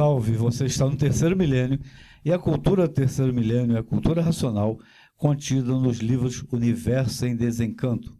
salve! Você está no terceiro milênio e a cultura do terceiro milênio é a cultura racional contida nos livros Universo em Desencanto.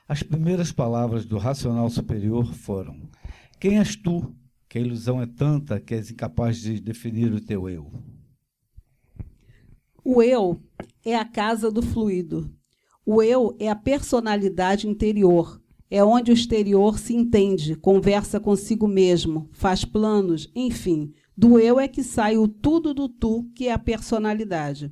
As primeiras palavras do racional superior foram: quem és tu, que a ilusão é tanta que és incapaz de definir o teu eu? O eu é a casa do fluido. O eu é a personalidade interior. É onde o exterior se entende, conversa consigo mesmo, faz planos, enfim. Do eu é que sai o tudo do tu, que é a personalidade.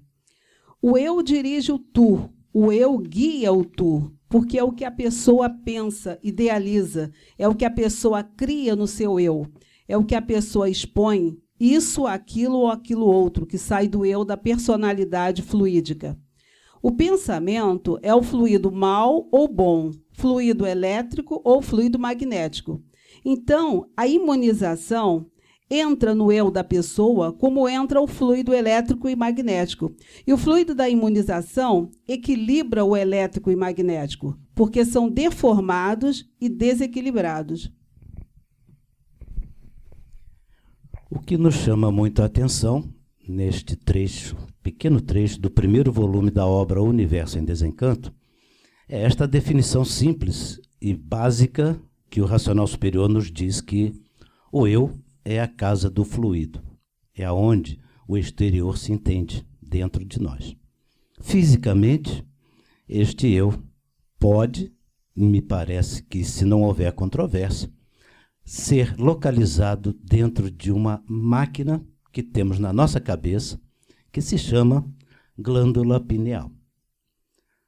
O eu dirige o tu, o eu guia o tu, porque é o que a pessoa pensa, idealiza, é o que a pessoa cria no seu eu, é o que a pessoa expõe, isso, aquilo ou aquilo outro, que sai do eu da personalidade fluídica. O pensamento é o fluido mal ou bom, fluido elétrico ou fluido magnético. Então, a imunização entra no eu da pessoa como entra o fluido elétrico e magnético. E o fluido da imunização equilibra o elétrico e magnético, porque são deformados e desequilibrados. O que nos chama muito a atenção neste trecho, pequeno trecho do primeiro volume da obra Universo em Desencanto, é esta definição simples e básica que o racional superior nos diz que o eu é a casa do fluido, é aonde o exterior se entende dentro de nós. Fisicamente, este eu pode, me parece que se não houver controvérsia, ser localizado dentro de uma máquina que temos na nossa cabeça, que se chama glândula pineal.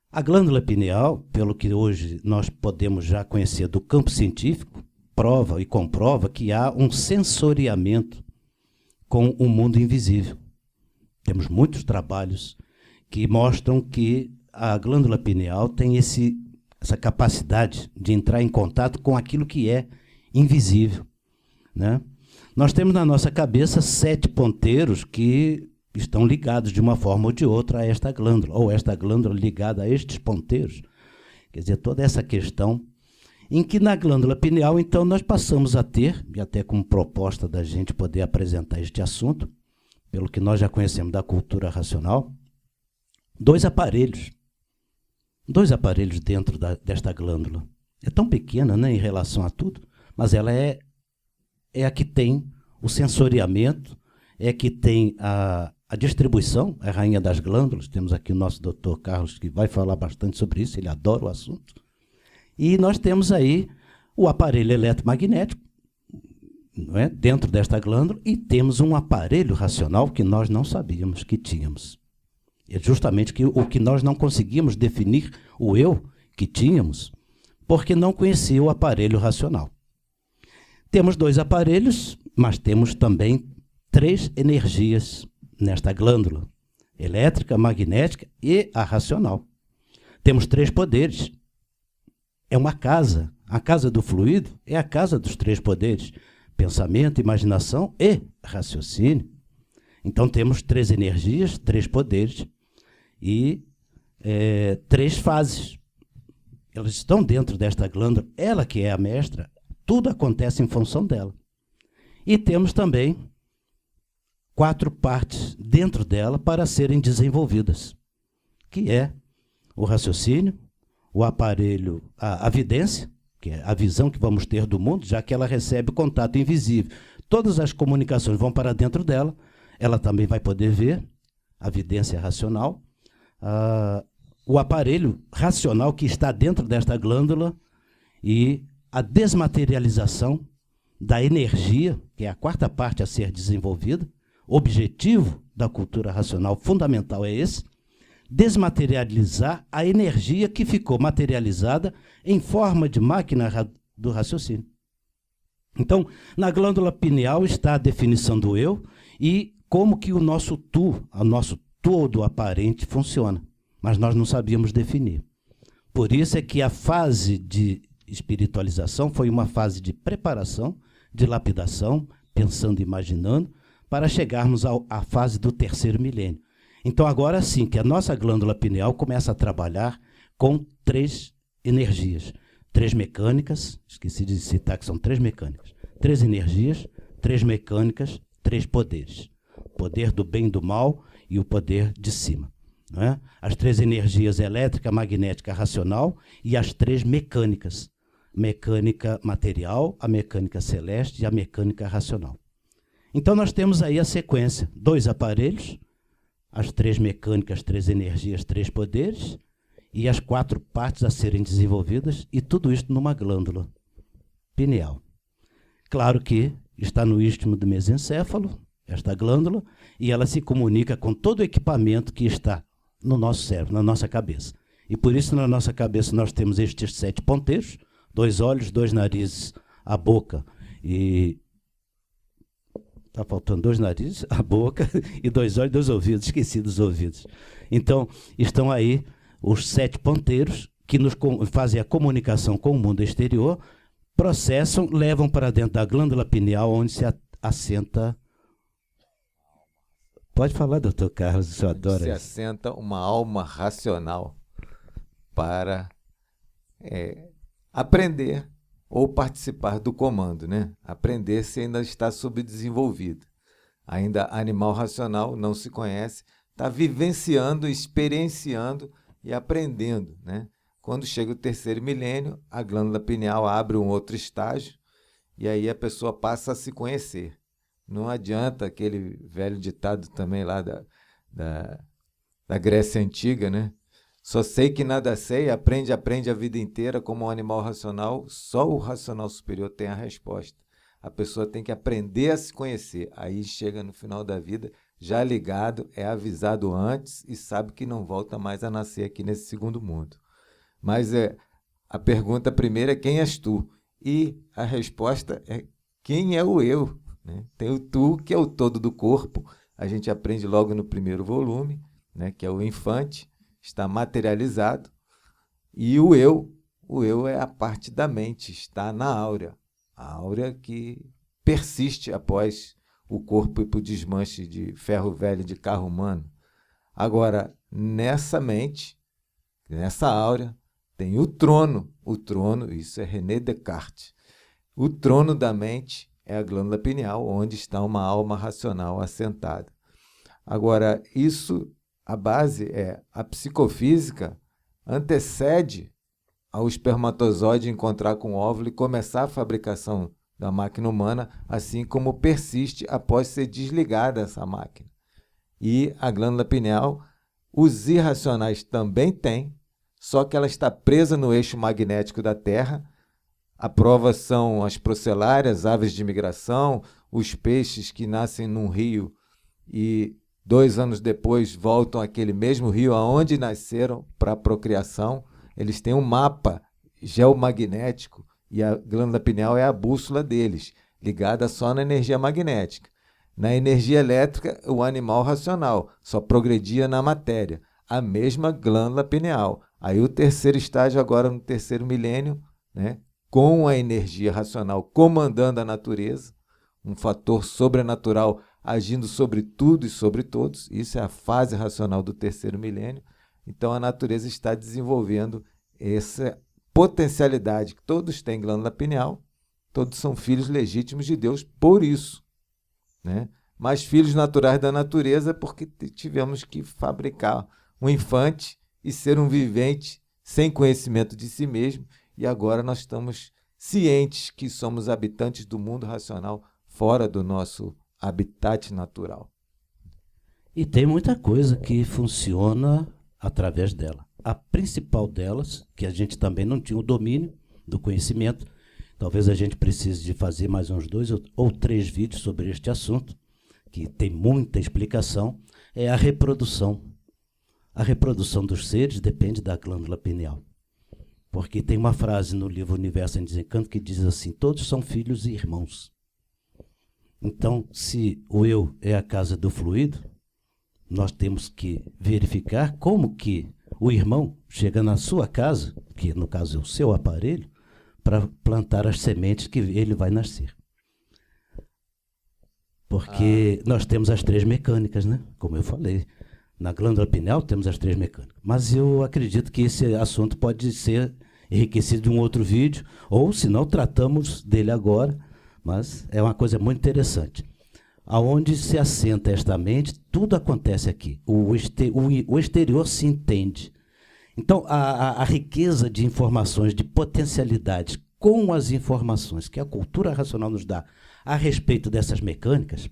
A glândula pineal, pelo que hoje nós podemos já conhecer do campo científico, prova e comprova que há um sensoriamento com o mundo invisível. Temos muitos trabalhos que mostram que a glândula pineal tem essa capacidade de entrar em contato com aquilo que é invisível, né? Nós temos na nossa cabeça 7 ponteiros que estão ligados de uma forma ou de outra a esta glândula, ou esta glândula ligada a estes ponteiros. Quer dizer, toda essa questão em que na glândula pineal, então, nós passamos a ter, e até como proposta da gente poder apresentar este assunto, pelo que nós já conhecemos da cultura racional, dois aparelhos dentro desta glândula. É tão pequena, né, em relação a tudo, mas ela é a que tem o sensoriamento, é a que tem a distribuição, é a rainha das glândulas. Temos aqui o nosso doutor Carlos, que vai falar bastante sobre isso, ele adora o assunto. E nós temos aí o aparelho eletromagnético, não é, dentro desta glândula, e temos um aparelho racional que nós não sabíamos que tínhamos. É justamente o que nós não conseguimos definir o eu que tínhamos, porque não conhecia o aparelho racional. Temos 2 aparelhos, mas temos também 3 energias nesta glândula: elétrica, magnética e a racional. Temos 3 poderes. É uma casa. A casa do fluido é a casa dos 3 poderes: pensamento, imaginação e raciocínio. Então temos 3 energias, 3 poderes e 3 fases. Elas estão dentro desta glândula, ela que é a mestra. Tudo acontece em função dela. E temos também 4 partes dentro dela para serem desenvolvidas, que é o raciocínio, o aparelho, a vidência, que é a visão que vamos ter do mundo, já que ela recebe contato invisível. Todas as comunicações vão para dentro dela, ela também vai poder ver, a vidência racional, o aparelho racional que está dentro desta glândula e a desmaterialização da energia, que é a 4ª parte a ser desenvolvida. O objetivo da cultura racional fundamental é esse: desmaterializar a energia que ficou materializada em forma de máquina do raciocínio. Então, na glândula pineal está a definição do eu e como que o nosso todo aparente funciona, mas nós não sabíamos definir. Por isso é que a fase de espiritualização foi uma fase de preparação, de lapidação, pensando e imaginando, para chegarmos à fase do terceiro milênio. Então agora sim que a nossa glândula pineal começa a trabalhar com 3 energias, 3 mecânicas, esqueci de citar que são 3 mecânicas, 3 energias, 3 mecânicas, três poderes: o poder do bem e do mal e o poder de cima. Não é? As três energias elétrica, magnética, racional e as três mecânicas: mecânica material, a mecânica celeste e a mecânica racional. Então nós temos aí a sequência: 2 aparelhos, as três mecânicas, 3 energias, 3 poderes e as 4 partes a serem desenvolvidas, e tudo isso numa glândula pineal. Claro que está no istmo do mesencéfalo, esta glândula, e ela se comunica com todo o equipamento que está no nosso cérebro, na nossa cabeça. E por isso na nossa cabeça nós temos estes 7 ponteiros: 2 olhos, 2 narizes, a boca e... Está faltando 2 narizes, a boca, e 2 olhos e 2 ouvidos. Esqueci dos ouvidos. Então, estão aí os 7 ponteiros que nos fazem a comunicação com o mundo exterior, processam, levam para dentro da glândula pineal, onde se assenta... Pode falar, doutor Carlos, eu adoro se isso. assenta uma alma racional para aprender ou participar do comando, né? Aprender se ainda está subdesenvolvido. Ainda animal racional não se conhece, está vivenciando, experienciando e aprendendo, né? Quando chega o terceiro milênio, a glândula pineal abre um outro estágio e aí a pessoa passa a se conhecer. Não adianta aquele velho ditado também lá da Grécia Antiga, né? Só sei que nada sei, aprende a vida inteira como um animal racional. Só o racional superior tem a resposta. A pessoa tem que aprender a se conhecer. Aí chega no final da vida, já ligado, é avisado antes e sabe que não volta mais a nascer aqui nesse segundo mundo. Mas a pergunta primeira é: quem és tu? E a resposta é: quem é o eu? Né? Tem o tu, que é o todo do corpo. A gente aprende logo no primeiro volume, né, que é o infante, está materializado. E o eu é a parte da mente, está na áurea. A áurea que persiste após o corpo ir para o desmanche de ferro velho de carro humano. Agora, nessa mente, nessa áurea, tem o trono. O trono, isso é René Descartes. O trono da mente é a glândula pineal, onde está uma alma racional assentada. Agora, isso, a base é a psicofísica antecede ao espermatozoide encontrar com o óvulo e começar a fabricação da máquina humana, assim como persiste após ser desligada essa máquina. E a glândula pineal, os irracionais também têm, só que ela está presa no eixo magnético da Terra. A prova são as procelárias, aves de migração, os peixes que nascem num rio e 2 anos depois voltam àquele mesmo rio aonde nasceram para a procriação. Eles têm um mapa geomagnético e a glândula pineal é a bússola deles, ligada só na energia magnética. Na energia elétrica, o animal racional só progredia na matéria, a mesma glândula pineal. Aí o terceiro estágio, agora no terceiro milênio, né, com a energia racional comandando a natureza, um fator sobrenatural agindo sobre tudo e sobre todos. Isso é a fase racional do terceiro milênio. Então a natureza está desenvolvendo essa potencialidade que todos têm glândula pineal, todos são filhos legítimos de Deus por isso, né? Mas filhos naturais da natureza porque tivemos que fabricar um infante e ser um vivente sem conhecimento de si mesmo, e agora nós estamos cientes que somos habitantes do mundo racional fora do nosso habitat natural. E tem muita coisa que funciona através dela. A principal delas, que a gente também não tinha o domínio do conhecimento, talvez a gente precise de fazer mais uns 2 ou 3 vídeos sobre este assunto, que tem muita explicação, é a reprodução. A reprodução dos seres depende da glândula pineal. Porque tem uma frase no livro Universo em Desencanto que diz assim: todos são filhos e irmãos. Então, se o eu é a casa do fluido, nós temos que verificar como que o irmão chega na sua casa, que no caso é o seu aparelho, para plantar as sementes que ele vai nascer. Porque nós temos as 3 mecânicas, né? Como eu falei. Na glândula pineal temos as 3 mecânicas. Mas eu acredito que esse assunto pode ser enriquecido de um outro vídeo, ou se não, tratamos dele agora, mas é uma coisa muito interessante. aonde se assenta esta mente, tudo acontece aqui. O exterior se entende. Então, a riqueza de informações, de potencialidades com as informações que a cultura racional nos dá a respeito dessas mecânicas,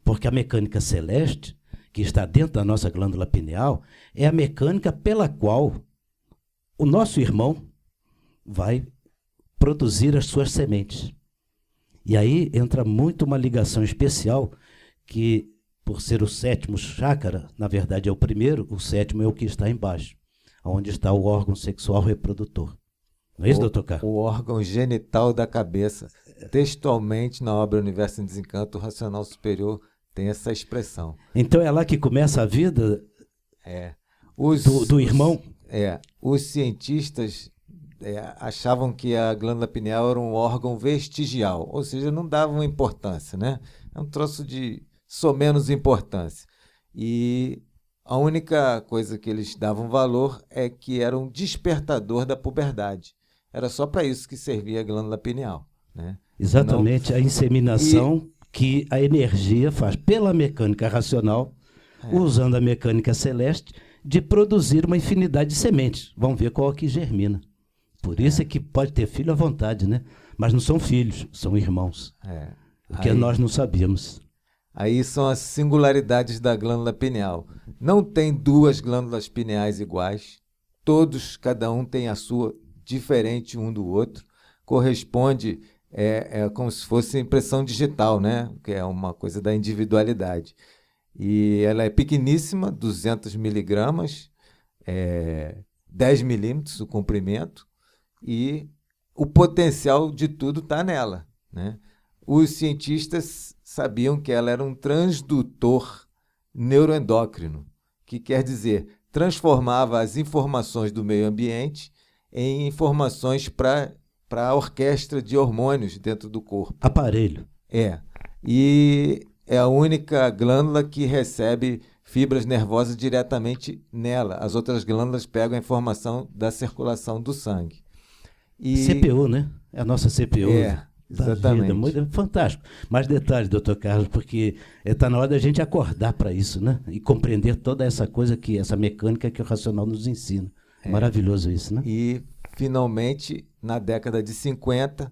porque a mecânica celeste, que está dentro da nossa glândula pineal, é a mecânica pela qual o nosso irmão vai produzir as suas sementes. E aí entra muito uma ligação especial que, por ser o sétimo chácara, na verdade é o primeiro, o sétimo é o que está embaixo, onde está o órgão sexual reprodutor. Não é isso, doutor Carlos? O órgão genital da cabeça. Textualmente, na obra Universo em Desencanto, o racional superior tem essa expressão. Então é lá que começa a vida do irmão? Os cientistas achavam que a glândula pineal era um órgão vestigial, ou seja, não davam importância, né? É um troço de menos importância. E a única coisa que eles davam valor é que era um despertador da puberdade. Era só para isso que servia a glândula pineal, né? Exatamente, a inseminação que a energia faz pela mecânica racional, usando a mecânica celeste, de produzir uma infinidade de sementes. Vamos ver qual que germina. Por isso é que pode ter filho à vontade, né? Mas não são filhos, são irmãos. Porque nós não sabíamos. Aí são as singularidades da glândula pineal. Não tem duas glândulas pineais iguais. Todos, cada um tem a sua, diferente um do outro. Corresponde, como se fosse impressão digital, né? Que é uma coisa da individualidade. E ela é pequeníssima, 200 miligramas, 10 milímetros o comprimento. E o potencial de tudo está nela, né? Os cientistas sabiam que ela era um transdutor neuroendócrino, que quer dizer, transformava as informações do meio ambiente em informações para a orquestra de hormônios dentro do corpo. Aparelho. E é a única glândula que recebe fibras nervosas diretamente nela. As outras glândulas pegam a informação da circulação do sangue. CPU, né? É a nossa CPU. Exatamente. Muito fantástico. Mais detalhes, doutor Carlos, porque está na hora da gente acordar para isso, né? E compreender toda essa coisa, essa mecânica que o racional nos ensina. Maravilhoso isso, né? E, finalmente, na década de 50,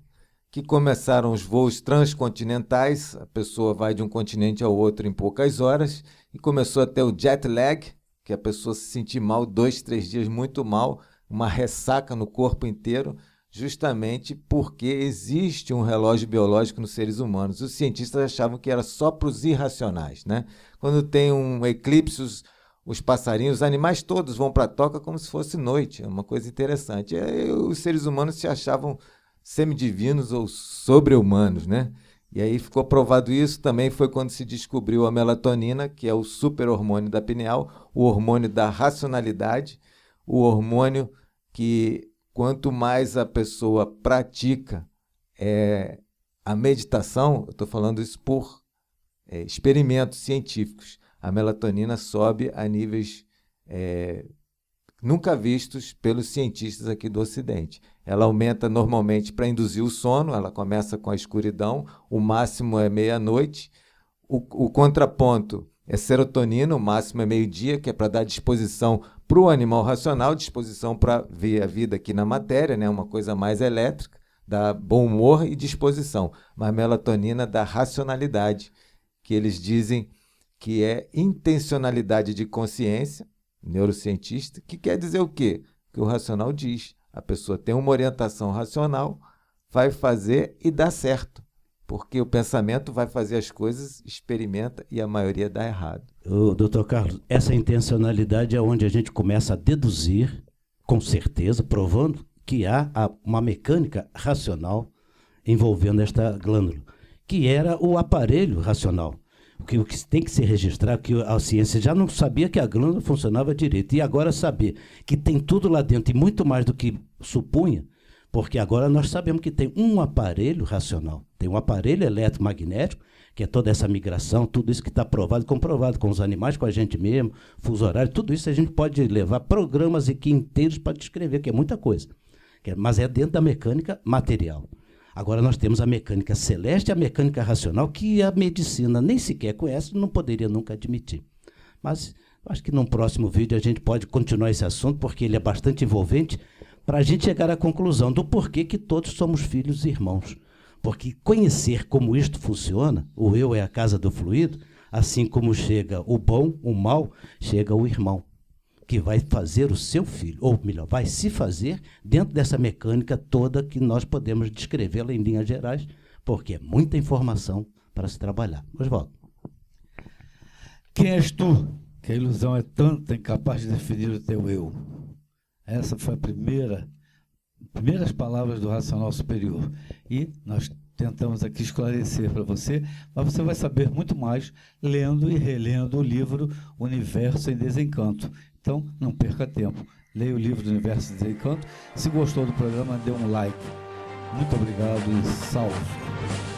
que começaram os voos transcontinentais, a pessoa vai de um continente ao outro em poucas horas, e começou a ter o jet lag, que a pessoa se sentir mal 2, 3 dias muito mal, uma ressaca no corpo inteiro, justamente porque existe um relógio biológico nos seres humanos. Os cientistas achavam que era só para os irracionais, né? Quando tem um eclipse, os passarinhos, os animais todos vão para a toca como se fosse noite. É uma coisa interessante. Os seres humanos se achavam semidivinos ou sobre-humanos, né? E aí ficou provado isso. Também foi quando se descobriu a melatonina, que é o super-hormônio da pineal, o hormônio da racionalidade, o hormônio que, quanto mais a pessoa pratica a meditação, eu estou falando isso por experimentos científicos, a melatonina sobe a níveis nunca vistos pelos cientistas aqui do Ocidente. Ela aumenta normalmente para induzir o sono, ela começa com a escuridão, o máximo é meia-noite, o contraponto é serotonina, o máximo é meio-dia, que é para dar disposição para o animal racional, disposição para ver a vida aqui na matéria, né? Uma coisa mais elétrica, dá bom humor e disposição. Mas melatonina dá racionalidade, que eles dizem que é intencionalidade de consciência, neurocientista, que quer dizer o quê? Que o racional diz. A pessoa tem uma orientação racional, vai fazer e dá certo. Porque o pensamento vai fazer as coisas, experimenta e a maioria dá errado. Doutor Carlos, essa intencionalidade é onde a gente começa a deduzir, com certeza, provando que há uma mecânica racional envolvendo esta glândula, que era o aparelho racional. O que tem que se registrar, que a ciência já não sabia que a glândula funcionava direito, e agora saber que tem tudo lá dentro, e muito mais do que supunha, porque agora nós sabemos que tem um aparelho racional, tem um aparelho eletromagnético, que é toda essa migração, tudo isso que está provado, comprovado com os animais, com a gente mesmo, fuso horário, tudo isso a gente pode levar programas aqui inteiros para descrever, que é muita coisa, mas é dentro da mecânica material. Agora nós temos a mecânica celeste e a mecânica racional, que a medicina nem sequer conhece, não poderia nunca admitir. Mas eu acho que num próximo vídeo a gente pode continuar esse assunto, porque ele é bastante envolvente, para a gente chegar à conclusão do porquê que todos somos filhos e irmãos. Porque conhecer como isto funciona, o eu é a casa do fluido, assim como chega o bom, o mal, chega o irmão, que vai fazer o seu filho, ou melhor, vai se fazer dentro dessa mecânica toda que nós podemos descrevê-la em linhas gerais, porque é muita informação para se trabalhar. Oswaldo. Quem és tu, que a ilusão é tanta, incapaz de definir o teu eu? Essa foi primeiras palavras do racional superior. E nós tentamos aqui esclarecer para você, mas você vai saber muito mais lendo e relendo o livro Universo em Desencanto. Então, não perca tempo. Leia o livro do Universo em Desencanto. Se gostou do programa, dê um like. Muito obrigado e salve!